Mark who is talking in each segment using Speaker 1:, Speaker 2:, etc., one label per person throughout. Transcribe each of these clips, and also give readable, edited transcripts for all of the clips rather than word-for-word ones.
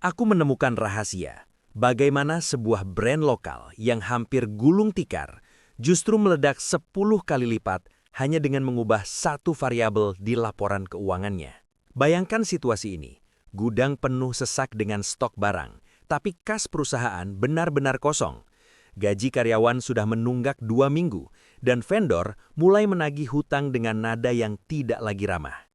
Speaker 1: Aku menemukan rahasia bagaimana sebuah brand lokal yang hampir gulung tikar justru meledak 10 kali lipat hanya dengan mengubah satu variabel di laporan keuangannya. Bayangkan situasi ini, gudang penuh sesak dengan stok barang, tapi kas perusahaan benar-benar kosong. Gaji karyawan sudah menunggak 2 minggu, dan vendor mulai menagih hutang dengan nada yang tidak lagi ramah.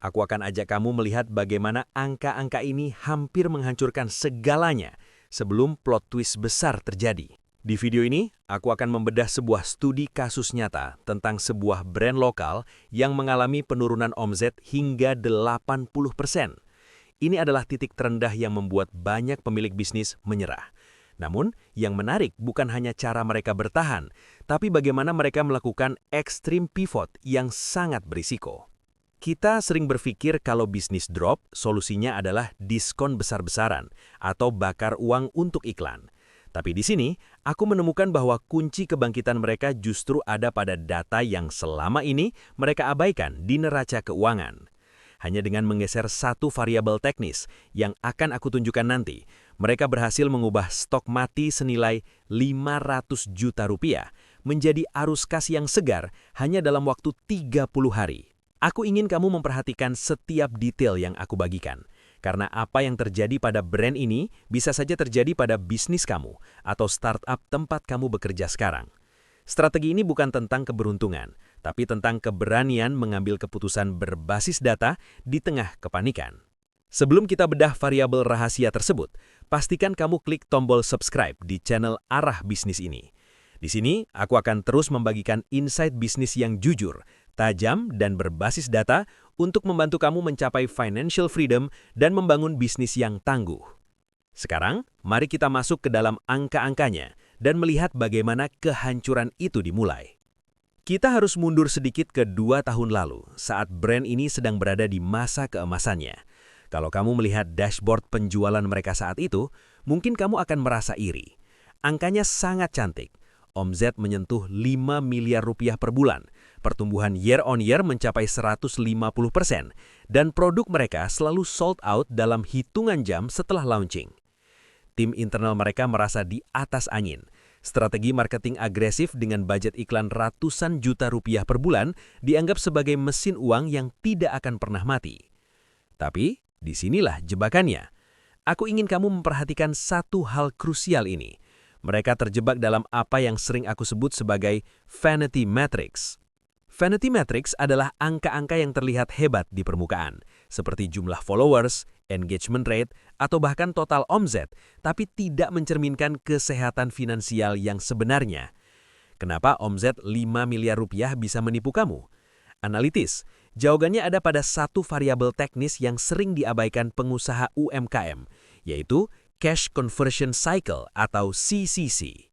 Speaker 1: Aku akan ajak kamu melihat bagaimana angka-angka ini hampir menghancurkan segalanya sebelum plot twist besar terjadi. Di video ini, aku akan membedah sebuah studi kasus nyata tentang sebuah brand lokal yang mengalami penurunan omzet hingga 80%. Ini adalah titik terendah yang membuat banyak pemilik bisnis menyerah. Namun, yang menarik bukan hanya cara mereka bertahan, tapi bagaimana mereka melakukan extreme pivot yang sangat berisiko. Kita sering berpikir kalau bisnis drop, solusinya adalah diskon besar-besaran atau bakar uang untuk iklan. Tapi di sini, aku menemukan bahwa kunci kebangkitan mereka justru ada pada data yang selama ini mereka abaikan di neraca keuangan. Hanya dengan menggeser satu variabel teknis yang akan aku tunjukkan nanti, mereka berhasil mengubah stok mati senilai 500 juta rupiah menjadi arus kas yang segar hanya dalam waktu 30 hari. Aku ingin kamu memperhatikan setiap detail yang aku bagikan, karena apa yang terjadi pada brand ini bisa saja terjadi pada bisnis kamu atau startup tempat kamu bekerja sekarang. Strategi ini bukan tentang keberuntungan, tapi tentang keberanian mengambil keputusan berbasis data di tengah kepanikan. Sebelum kita bedah variabel rahasia tersebut, pastikan kamu klik tombol subscribe di channel Arah Bisnis ini. Di sini, aku akan terus membagikan insight bisnis yang jujur, tajam, dan berbasis data untuk membantu kamu mencapai financial freedom dan membangun bisnis yang tangguh. Sekarang, mari kita masuk ke dalam angka-angkanya dan melihat bagaimana kehancuran itu dimulai. Kita harus mundur sedikit ke 2 tahun lalu, saat brand ini sedang berada di masa keemasannya. Kalau kamu melihat dashboard penjualan mereka saat itu, mungkin kamu akan merasa iri. Angkanya sangat cantik. Omzet menyentuh 5 miliar rupiah per bulan, pertumbuhan year on year mencapai 150%, dan produk mereka selalu sold out dalam hitungan jam setelah launching. Tim internal mereka merasa di atas angin. Strategi marketing agresif dengan budget iklan ratusan juta rupiah per bulan dianggap sebagai mesin uang yang tidak akan pernah mati. Tapi, disinilah jebakannya. Aku ingin kamu memperhatikan satu hal krusial ini. Mereka terjebak dalam apa yang sering aku sebut sebagai vanity metrics. Vanity metrics adalah angka-angka yang terlihat hebat di permukaan, seperti jumlah followers, engagement rate, atau bahkan total omzet, tapi tidak mencerminkan kesehatan finansial yang sebenarnya. Kenapa omzet 5 miliar rupiah bisa menipu kamu? Analitis, jawabannya ada pada satu variabel teknis yang sering diabaikan pengusaha UMKM, yaitu Cash Conversion Cycle atau CCC.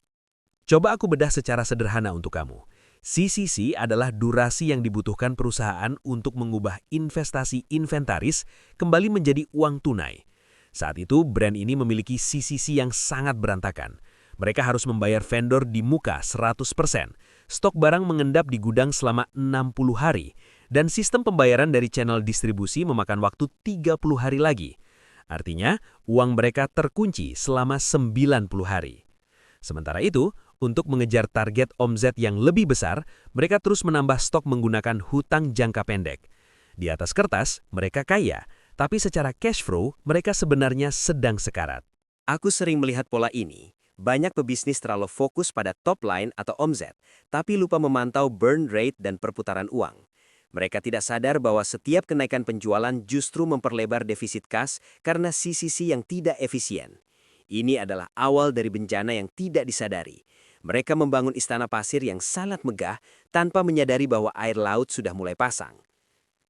Speaker 1: Coba aku bedah secara sederhana untuk kamu. CCC adalah durasi yang dibutuhkan perusahaan untuk mengubah investasi inventaris kembali menjadi uang tunai. Saat itu, brand ini memiliki CCC yang sangat berantakan. Mereka harus membayar vendor di muka 100%, stok barang mengendap di gudang selama 60 hari, dan sistem pembayaran dari channel distribusi memakan waktu 30 hari lagi. Artinya, uang mereka terkunci selama 90 hari. Sementara itu, untuk mengejar target omzet yang lebih besar, mereka terus menambah stok menggunakan hutang jangka pendek. Di atas kertas, mereka kaya, tapi secara cash flow, mereka sebenarnya sedang sekarat.
Speaker 2: Aku sering melihat pola ini. Banyak pebisnis terlalu fokus pada top line atau omzet, tapi lupa memantau burn rate dan perputaran uang. Mereka tidak sadar bahwa setiap kenaikan penjualan justru memperlebar defisit kas karena CCC yang tidak efisien. Ini adalah awal dari bencana yang tidak disadari. Mereka membangun istana pasir yang sangat megah tanpa menyadari bahwa air laut sudah mulai pasang.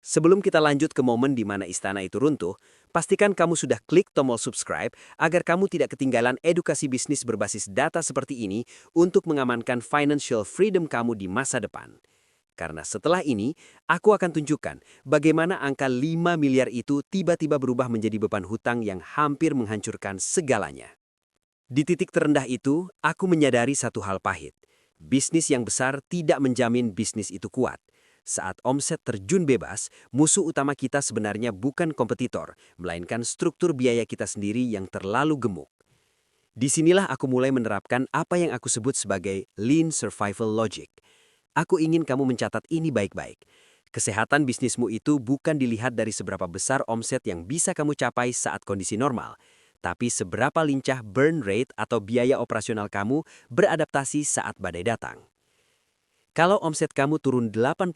Speaker 2: Sebelum kita lanjut ke momen di mana istana itu runtuh, pastikan kamu sudah klik tombol subscribe agar kamu tidak ketinggalan edukasi bisnis berbasis data seperti ini untuk mengamankan financial freedom kamu di masa depan. Karena setelah ini, aku akan tunjukkan bagaimana angka 5 miliar itu tiba-tiba berubah menjadi beban hutang yang hampir menghancurkan segalanya. Di titik terendah itu, aku menyadari satu hal pahit. Bisnis yang besar tidak menjamin bisnis itu kuat. Saat omset terjun bebas, musuh utama kita sebenarnya bukan kompetitor, melainkan struktur biaya kita sendiri yang terlalu gemuk. Disinilah aku mulai menerapkan apa yang aku sebut sebagai Lean Survival Logic. Aku ingin kamu mencatat ini baik-baik. Kesehatan bisnismu itu bukan dilihat dari seberapa besar omset yang bisa kamu capai saat kondisi normal, tapi seberapa lincah burn rate atau biaya operasional kamu beradaptasi saat badai datang. Kalau omset kamu turun 80%,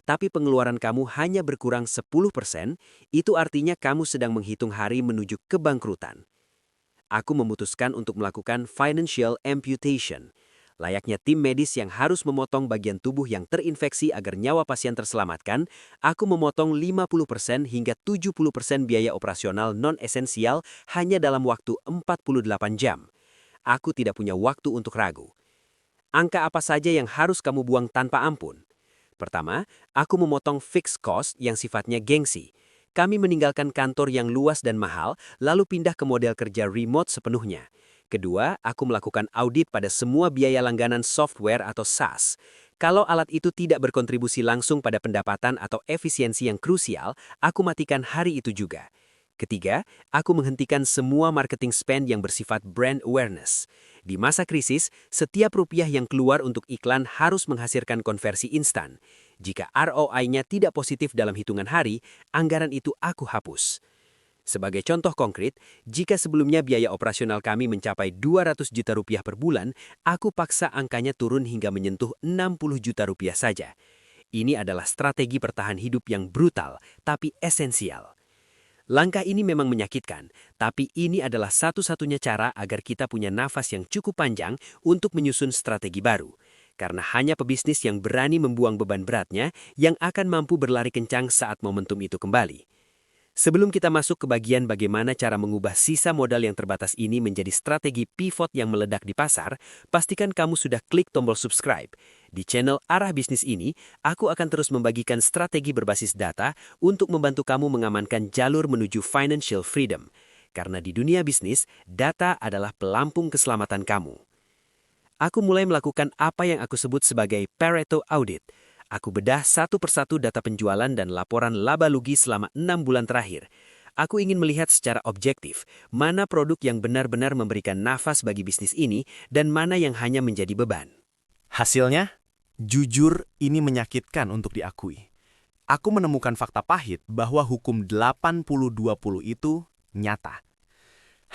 Speaker 2: tapi pengeluaran kamu hanya berkurang 10%, itu artinya kamu sedang menghitung hari menuju kebangkrutan. Aku memutuskan untuk melakukan financial amputation. Layaknya tim medis yang harus memotong bagian tubuh yang terinfeksi agar nyawa pasien terselamatkan, aku memotong 50% hingga 70% biaya operasional non-esensial hanya dalam waktu 48 jam. Aku tidak punya waktu untuk ragu. Angka apa saja yang harus kamu buang tanpa ampun? Pertama, aku memotong fixed cost yang sifatnya gengsi. Kami meninggalkan kantor yang luas dan mahal, lalu pindah ke model kerja remote sepenuhnya. Kedua, aku melakukan audit pada semua biaya langganan software atau SaaS. Kalau alat itu tidak berkontribusi langsung pada pendapatan atau efisiensi yang krusial, aku matikan hari itu juga. Ketiga, aku menghentikan semua marketing spend yang bersifat brand awareness. Di masa krisis, setiap rupiah yang keluar untuk iklan harus menghasilkan konversi instan. Jika ROI-nya tidak positif dalam hitungan hari, anggaran itu aku hapus. Sebagai contoh konkret, jika sebelumnya biaya operasional kami mencapai 200 juta rupiah per bulan, aku paksa angkanya turun hingga menyentuh 60 juta rupiah saja. Ini adalah strategi bertahan hidup yang brutal, tapi esensial. Langkah ini memang menyakitkan, tapi ini adalah satu-satunya cara agar kita punya nafas yang cukup panjang untuk menyusun strategi baru. Karena hanya pebisnis yang berani membuang beban beratnya yang akan mampu berlari kencang saat momentum itu kembali. Sebelum kita masuk ke bagian bagaimana cara mengubah sisa modal yang terbatas ini menjadi strategi pivot yang meledak di pasar, pastikan kamu sudah klik tombol subscribe. Di channel Arah Bisnis ini, aku akan terus membagikan strategi berbasis data untuk membantu kamu mengamankan jalur menuju financial freedom. Karena di dunia bisnis, data adalah pelampung keselamatan kamu. Aku mulai melakukan apa yang aku sebut sebagai Pareto Audit. Aku bedah satu persatu data penjualan dan laporan laba-rugi selama 6 bulan terakhir. Aku ingin melihat secara objektif mana produk yang benar-benar memberikan nafas bagi bisnis ini dan mana yang hanya menjadi beban.
Speaker 3: Hasilnya, jujur ini menyakitkan untuk diakui. Aku menemukan fakta pahit bahwa hukum 80-20 itu nyata.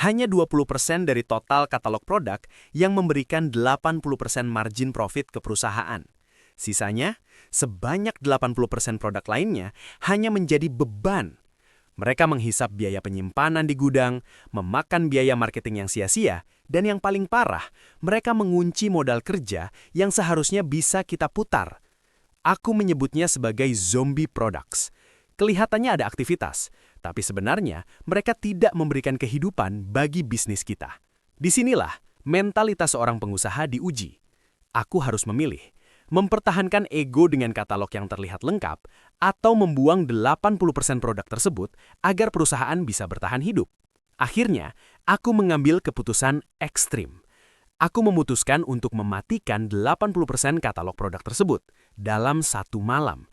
Speaker 3: Hanya 20% dari total katalog produk yang memberikan 80% margin profit ke perusahaan. Sisanya, sebanyak 80% produk lainnya hanya menjadi beban. Mereka menghisap biaya penyimpanan di gudang, memakan biaya marketing yang sia-sia, dan yang paling parah, mereka mengunci modal kerja yang seharusnya bisa kita putar. Aku menyebutnya sebagai zombie products. Kelihatannya ada aktivitas, tapi sebenarnya mereka tidak memberikan kehidupan bagi bisnis kita. Disinilah mentalitas seorang pengusaha diuji. Aku harus memilih. Mempertahankan ego dengan katalog yang terlihat lengkap, atau membuang 80% produk tersebut agar perusahaan bisa bertahan hidup. Akhirnya, aku mengambil keputusan ekstrim. Aku memutuskan untuk mematikan 80% katalog produk tersebut dalam satu malam.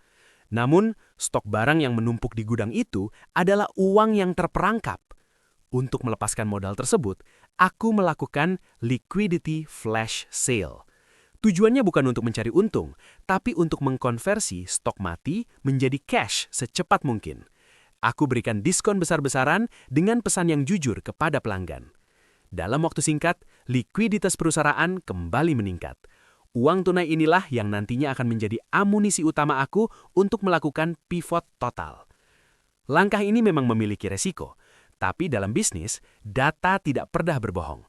Speaker 3: Namun, stok barang yang menumpuk di gudang itu adalah uang yang terperangkap. Untuk melepaskan modal tersebut, aku melakukan liquidity flash sale. Tujuannya bukan untuk mencari untung, tapi untuk mengkonversi stok mati menjadi cash secepat mungkin. Aku berikan diskon besar-besaran dengan pesan yang jujur kepada pelanggan. Dalam waktu singkat, likuiditas perusahaan kembali meningkat. Uang tunai inilah yang nantinya akan menjadi amunisi utama aku untuk melakukan pivot total. Langkah ini memang memiliki resiko, tapi dalam bisnis, data tidak pernah berbohong.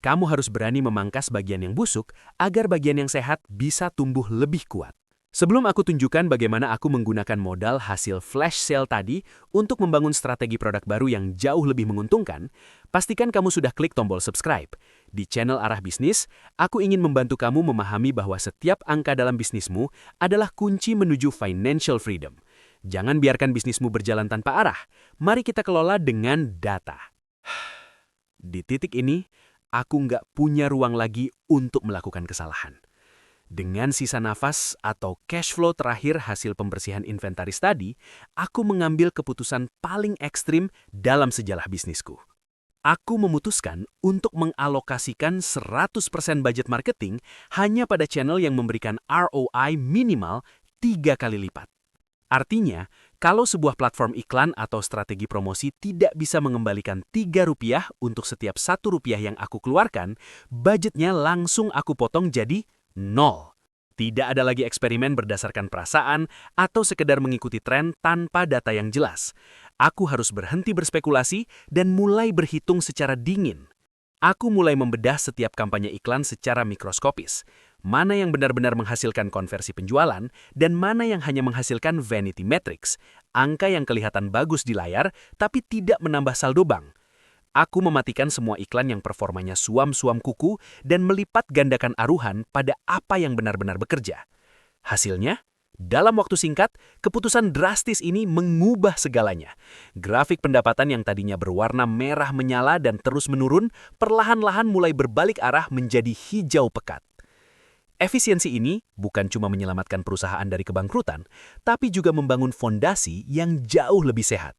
Speaker 3: Kamu harus berani memangkas bagian yang busuk agar bagian yang sehat bisa tumbuh lebih kuat. Sebelum aku tunjukkan bagaimana aku menggunakan modal hasil flash sale tadi untuk membangun strategi produk baru yang jauh lebih menguntungkan, pastikan kamu sudah klik tombol subscribe. Di channel Arah Bisnis, aku ingin membantu kamu memahami bahwa setiap angka dalam bisnismu adalah kunci menuju financial freedom. Jangan biarkan bisnismu berjalan tanpa arah. Mari kita kelola dengan data. Di titik ini, aku nggak punya ruang lagi untuk melakukan kesalahan. Dengan sisa nafas atau cash flow terakhir hasil pembersihan inventaris tadi, aku mengambil keputusan paling ekstrim dalam sejarah bisnisku. Aku memutuskan untuk mengalokasikan 100% budget marketing hanya pada channel yang memberikan ROI minimal 3 kali lipat. Artinya, kalau sebuah platform iklan atau strategi promosi tidak bisa mengembalikan Rp3 untuk setiap Rp1 yang aku keluarkan, budgetnya langsung aku potong jadi 0. Tidak ada lagi eksperimen berdasarkan perasaan atau sekedar mengikuti tren tanpa data yang jelas. Aku harus berhenti berspekulasi dan mulai berhitung secara dingin. Aku mulai membedah setiap kampanye iklan secara mikroskopis. Mana yang benar-benar menghasilkan konversi penjualan dan mana yang hanya menghasilkan vanity metrics, angka yang kelihatan bagus di layar tapi tidak menambah saldo bank. Aku mematikan semua iklan yang performanya suam-suam kuku dan melipat gandakan aruhan pada apa yang benar-benar bekerja. Hasilnya, dalam waktu singkat, keputusan drastis ini mengubah segalanya. Grafik pendapatan yang tadinya berwarna merah menyala dan terus menurun, perlahan-lahan mulai berbalik arah menjadi hijau pekat. Efisiensi ini bukan cuma menyelamatkan perusahaan dari kebangkrutan, tapi juga membangun fondasi yang jauh lebih sehat.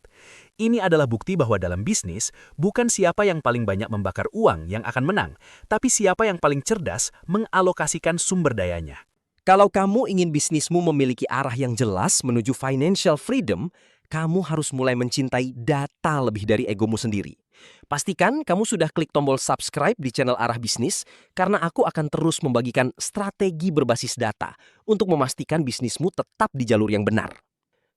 Speaker 3: Ini adalah bukti bahwa dalam bisnis, bukan siapa yang paling banyak membakar uang yang akan menang, tapi siapa yang paling cerdas mengalokasikan sumber dayanya.
Speaker 4: Kalau kamu ingin bisnismu memiliki arah yang jelas menuju financial freedom, kamu harus mulai mencintai data lebih dari egomu sendiri. Pastikan kamu sudah klik tombol subscribe di channel Arah Bisnis, karena aku akan terus membagikan strategi berbasis data untuk memastikan bisnismu tetap di jalur yang benar.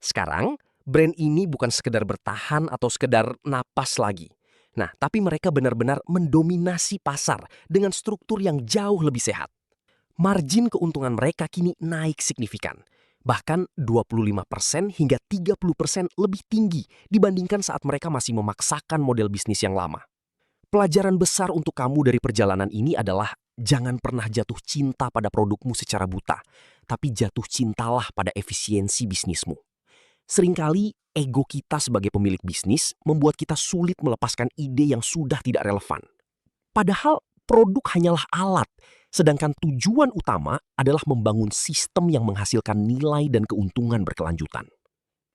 Speaker 4: Sekarang, brand ini bukan sekedar bertahan atau sekedar napas lagi. Nah, tapi mereka benar-benar mendominasi pasar dengan struktur yang jauh lebih sehat. Margin keuntungan mereka kini naik signifikan. Bahkan 25% hingga 30% lebih tinggi dibandingkan saat mereka masih memaksakan model bisnis yang lama. Pelajaran besar untuk kamu dari perjalanan ini adalah jangan pernah jatuh cinta pada produkmu secara buta, tapi jatuh cintalah pada efisiensi bisnismu. Seringkali ego kita sebagai pemilik bisnis membuat kita sulit melepaskan ide yang sudah tidak relevan. Padahal produk hanyalah alat, sedangkan tujuan utama adalah membangun sistem yang menghasilkan nilai dan keuntungan berkelanjutan.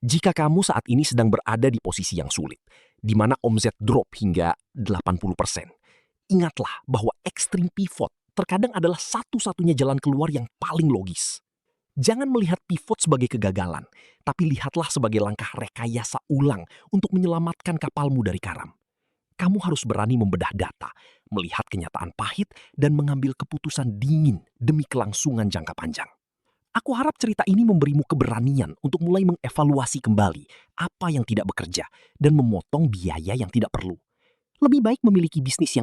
Speaker 4: Jika kamu saat ini sedang berada di posisi yang sulit, di mana omset drop hingga 80%, ingatlah bahwa extreme pivot terkadang adalah satu-satunya jalan keluar yang paling logis. Jangan melihat pivot sebagai kegagalan, tapi lihatlah sebagai langkah rekayasa ulang untuk menyelamatkan kapalmu dari karam. Kamu harus berani membedah data, melihat kenyataan pahit, dan mengambil keputusan dingin demi kelangsungan jangka panjang. Aku harap cerita ini memberimu keberanian untuk mulai mengevaluasi kembali apa yang tidak bekerja dan memotong biaya yang tidak perlu. Lebih baik memiliki bisnis yang